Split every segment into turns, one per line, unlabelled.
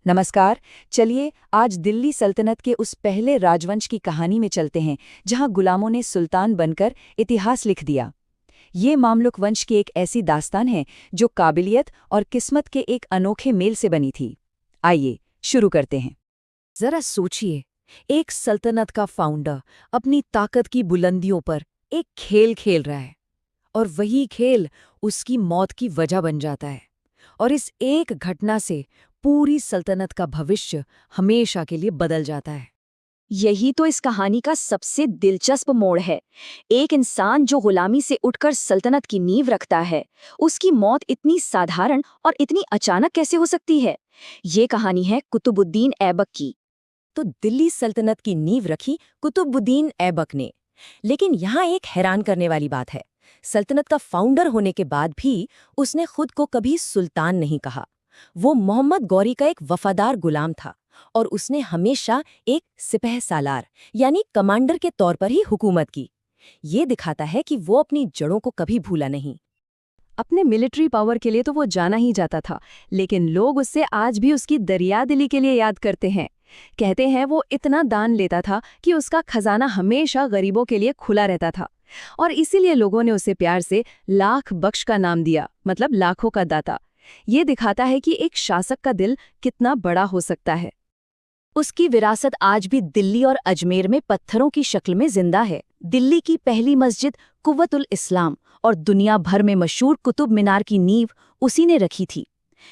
नमस्कार। चलिए आज दिल्ली सल्तनत के उस पहले राजवंश की कहानी में चलते हैं जहां गुलामों ने सुल्तान बनकर इतिहास लिख दिया। ये मामलुक वंश की एक ऐसी दास्तान है जो काबिलियत और किस्मत के एक अनोखे मेल से बनी थी। आइए शुरू करते हैं।
जरा सोचिए, एक सल्तनत का फाउंडर अपनी ताकत की बुलंदियों पर एक खेल खेल रहा है और वही खेल उसकी मौत की वजह बन जाता है। और इस एक घटना से पूरी सल्तनत का भविष्य हमेशा के लिए बदल जाता है।
यही तो इस कहानी का सबसे दिलचस्प मोड़ है। एक इंसान जो गुलामी से उठकर सल्तनत की नींव रखता है, उसकी मौत इतनी साधारण और इतनी अचानक कैसे हो सकती है? ये कहानी है कुतुबुद्दीन ऐबक की।
तो दिल्ली सल्तनत की नींव रखी कुतुबुद्दीन ऐबक ने। लेकिन यहाँ एक हैरान करने वाली बात है, सल्तनत का फाउंडर होने के बाद भी उसने खुद को कभी सुल्तान नहीं कहा। वो मोहम्मद गौरी का एक वफादार गुलाम था और उसने हमेशा एक सिपह सालार यानी कमांडर के तौर पर ही हुकूमत की। ये दिखाता है कि वो अपनी जड़ों को कभी भूला नहीं।
अपने मिलिट्री पावर के लिए तो वो जाना ही जाता था, लेकिन लोग उससे आज भी उसकी दरियादिली के लिए याद करते हैं। कहते हैं वो इतना दान लेता था कि उसका खजाना हमेशा गरीबों के लिए खुला रहता था, और इसीलिए लोगों ने उसे प्यार से लाख बख्श का नाम दिया, मतलब लाखों का दाता। ये दिखाता है कि एक शासक का दिल कितना बड़ा हो सकता है।
उसकी विरासत आज भी दिल्ली और अजमेर में पत्थरों की शक्ल में जिंदा है। दिल्ली की पहली मस्जिद कुव्वतुल इस्लाम और दुनिया भर में मशहूर कुतुब मीनार की नींव उसी ने रखी थी।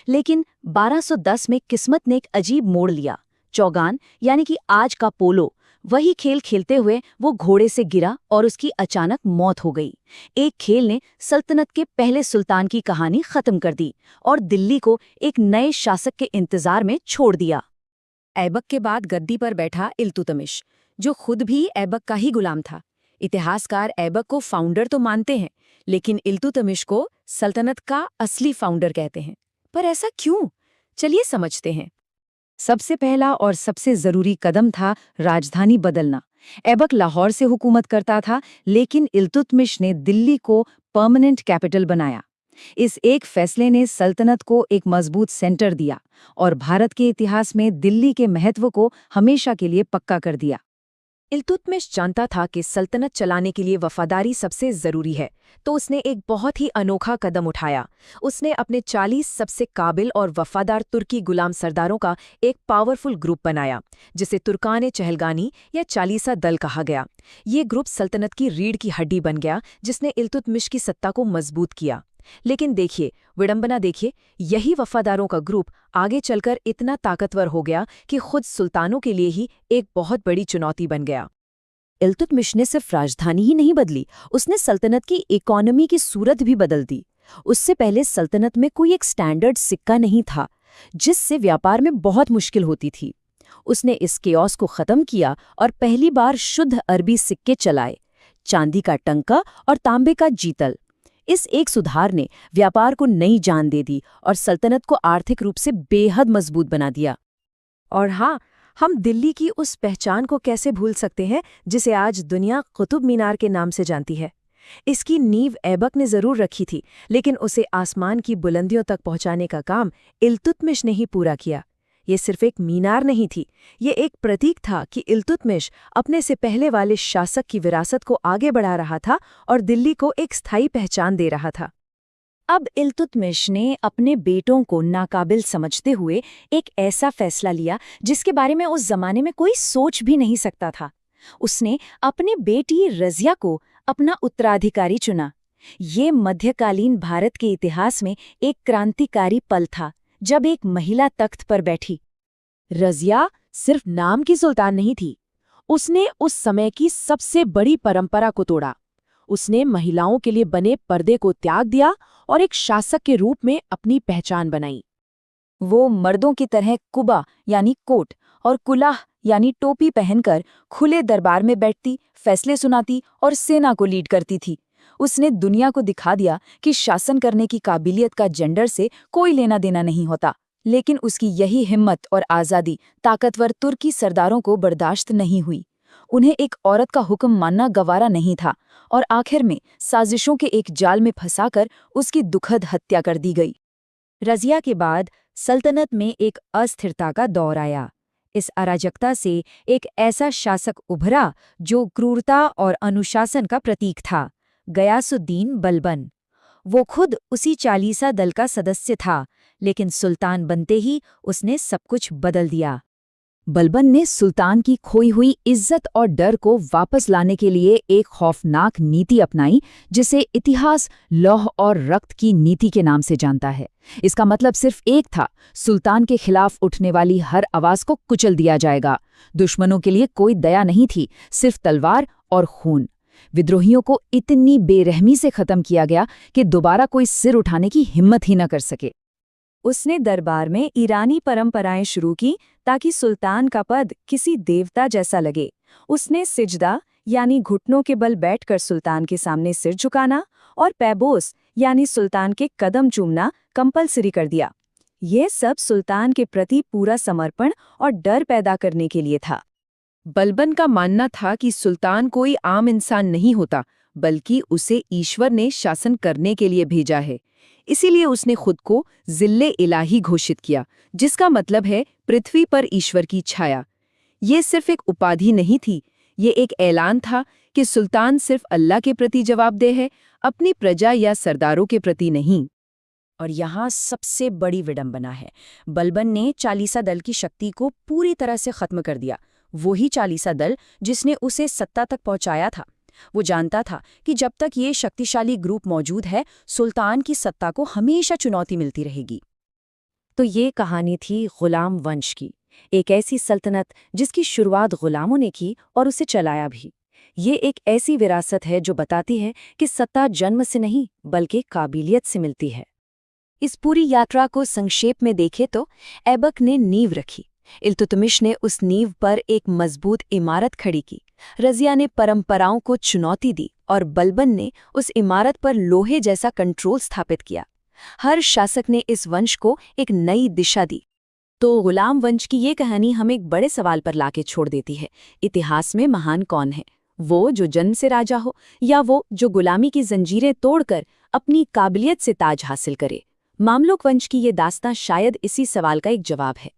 लेकिन 1210 में किस्मत ने एक अजीब मोड़ लिया। चौगान यानी कि आज का पोलो, वही खेल खेलते हुए वो घोड़े से गिरा और उसकी अचानक मौत हो गई। एक खेल ने सल्तनत के पहले सुल्तान की कहानी खत्म कर दी और दिल्ली को एक नए शासक के इंतजार में छोड़ दिया।
ऐबक के बाद गद्दी पर बैठा इल्तुतमिश, जो खुद भी ऐबक का ही गुलाम था। इतिहासकार ऐबक को फाउंडर तो मानते हैं, लेकिन इल्तुतमिश को सल्तनत का असली फाउंडर कहते हैं। पर ऐसा क्यों? चलिए समझते हैं। सबसे पहला और सबसे जरूरी कदम था राजधानी बदलना। ऐबक लाहौर से हुकूमत करता था, लेकिन इल्तुतमिश ने दिल्ली को परमानेंट कैपिटल बनाया। इस एक फैसले ने सल्तनत को एक मजबूत सेंटर दिया और भारत के इतिहास में दिल्ली के महत्व को हमेशा के लिए पक्का कर दिया। इल्तुतमिश जानता था कि सल्तनत चलाने के लिए वफादारी सबसे जरूरी है, तो उसने एक बहुत ही अनोखा कदम उठाया। उसने अपने 40 सबसे काबिल और वफादार तुर्की गुलाम सरदारों का एक पावरफुल ग्रुप बनाया, जिसे तुर्कान चहलगानी या चालीसा दल कहा गया। ये ग्रुप सल्तनत की रीढ़ की हड्डी बन गया, जिसने इल्तुतमिश की सत्ता को मजबूत किया। लेकिन देखिए, विडंबना देखिए, यही वफादारों का ग्रुप आगे चलकर इतना ताकतवर हो गया कि खुद सुल्तानों के लिए ही एक बहुत बड़ी चुनौती बन गया। इल्तुतमिश ने सिर्फ राजधानी ही नहीं बदली, उसने सल्तनत की इकोनॉमी की सूरत भी बदल दी। उससे पहले सल्तनत में कोई एक स्टैंडर्ड सिक्का नहीं था, जिससे व्यापार में बहुत मुश्किल होती थी। उसने इस केओस को खत्म किया और पहली बार शुद्ध अरबी सिक्के चलाए, चांदी का टंका और तांबे का जीतल। इस एक सुधार ने व्यापार को नई जान दे दी और सल्तनत को आर्थिक रूप से बेहद मजबूत बना दिया। और हाँ, हम दिल्ली की उस पहचान को कैसे भूल सकते हैं जिसे आज दुनिया कुतुब मीनार के नाम से जानती है। इसकी नींव ऐबक ने जरूर रखी थी, लेकिन उसे आसमान की बुलंदियों तक पहुंचाने का काम इल्तुतमिश ने ही पूरा किया। ये सिर्फ एक मीनार नहीं थी, ये एक प्रतीक था कि इल्तुतमिश अपने से पहले वाले शासक की विरासत को आगे बढ़ा रहा था और दिल्ली को एक स्थायी पहचान दे रहा था।
अब इल्तुतमिश ने अपने बेटों को नाकाबिल समझते हुए एक ऐसा फैसला लिया जिसके बारे में उस जमाने में कोई सोच भी नहीं सकता था। उसने अपनी बेटी रज़िया को अपना उत्तराधिकारी चुना। ये मध्यकालीन भारत के इतिहास में एक क्रांतिकारी पल था, जब एक महिला तख्त पर बैठी।
रज़िया सिर्फ नाम की सुल्तान नहीं थी, उसने उस समय की सबसे बड़ी परंपरा को तोड़ा। उसने महिलाओं के लिए बने पर्दे को त्याग दिया और एक शासक के रूप में अपनी पहचान बनाई।
वो मर्दों की तरह कुबा यानी कोट और कुलाह यानी टोपी पहनकर खुले दरबार में बैठती, फैसले सुनाती और सेना को लीड करती थी। उसने दुनिया को दिखा दिया कि शासन करने की काबिलियत का जेंडर से कोई लेना देना नहीं होता। लेकिन उसकी यही हिम्मत और आज़ादी ताकतवर तुर्की सरदारों को बर्दाश्त नहीं हुई। उन्हें एक औरत का हुक्म मानना गवारा नहीं था और आखिर में साजिशों के एक जाल में फंसाकर उसकी दुखद हत्या कर दी गई।
रज़िया के बाद सल्तनत में एक अस्थिरता का दौर आया। इस अराजकता से एक ऐसा शासक उभरा जो क्रूरता और अनुशासन का प्रतीक था, गयासुद्दीन बलबन। वो खुद उसी चालीसा दल का सदस्य था, लेकिन सुल्तान बनते ही उसने सब कुछ बदल दिया।
बलबन ने सुल्तान की खोई हुई इज्जत और डर को वापस लाने के लिए एक खौफनाक नीति अपनाई, जिसे इतिहास लौह और रक्त की नीति के नाम से जानता है। इसका मतलब सिर्फ एक था, सुल्तान के खिलाफ उठने वाली हर आवाज को कुचल दिया जाएगा। दुश्मनों के लिए कोई दया नहीं थी, सिर्फ तलवार और खून। विद्रोहियों को इतनी बेरहमी से खत्म किया गया कि दोबारा कोई सिर उठाने की हिम्मत ही न कर सके।
उसने दरबार में ईरानी परंपराएं शुरू की ताकि सुल्तान का पद किसी देवता जैसा लगे। उसने सिजदा यानी घुटनों के बल बैठकर सुल्तान के सामने सिर झुकाना और पैबोस यानी सुल्तान के कदम चूमना कंपलसरी कर दिया। यह सब सुल्तान के प्रति पूरा समर्पण और डर पैदा करने के लिए था।
बलबन का मानना था कि सुल्तान कोई आम इंसान नहीं होता, बल्कि उसे ईश्वर ने शासन करने के लिए भेजा है। इसीलिए उसने खुद को जिल्ले इलाही घोषित किया, जिसका मतलब है पृथ्वी पर ईश्वर की छाया। ये सिर्फ एक उपाधि नहीं थी, ये एक ऐलान था कि सुल्तान सिर्फ अल्लाह के प्रति जवाबदेह है, अपनी प्रजा या सरदारों के प्रति नहीं। और यहाँ सबसे बड़ी विडंबना है, बलबन ने चालीसा दल की शक्ति को पूरी तरह से खत्म कर दिया। वही चालीसा दल जिसने उसे सत्ता तक पहुंचाया था। वो जानता था कि जब तक ये शक्तिशाली ग्रुप मौजूद है, सुल्तान की सत्ता को हमेशा चुनौती मिलती रहेगी। तो ये कहानी थी गुलाम वंश की, एक ऐसी सल्तनत जिसकी शुरुआत गुलामों ने की और उसे चलाया भी। ये एक ऐसी विरासत है जो बताती है कि सत्ता जन्म से नहीं बल्कि काबिलियत से मिलती है।
इस पूरी यात्रा को संक्षेप में देखें तो ऐबक ने नींव रखी, इल्तुतमिश ने उस नींव पर एक मजबूत इमारत खड़ी की, रज़िया ने परंपराओं को चुनौती दी और बलबन ने उस इमारत पर लोहे जैसा कंट्रोल स्थापित किया। हर शासक ने इस वंश को एक नई दिशा दी। तो गुलाम वंश की ये कहानी हमें एक बड़े सवाल पर लाके छोड़ देती है, इतिहास में महान कौन है? वो जो जन्म से राजा हो या वो जो गुलामी की जंजीरें तोड़कर अपनी काबिलियत से ताज हासिल करे? मामलुक वंश की ये दास्तां शायद इसी सवाल का एक जवाब है।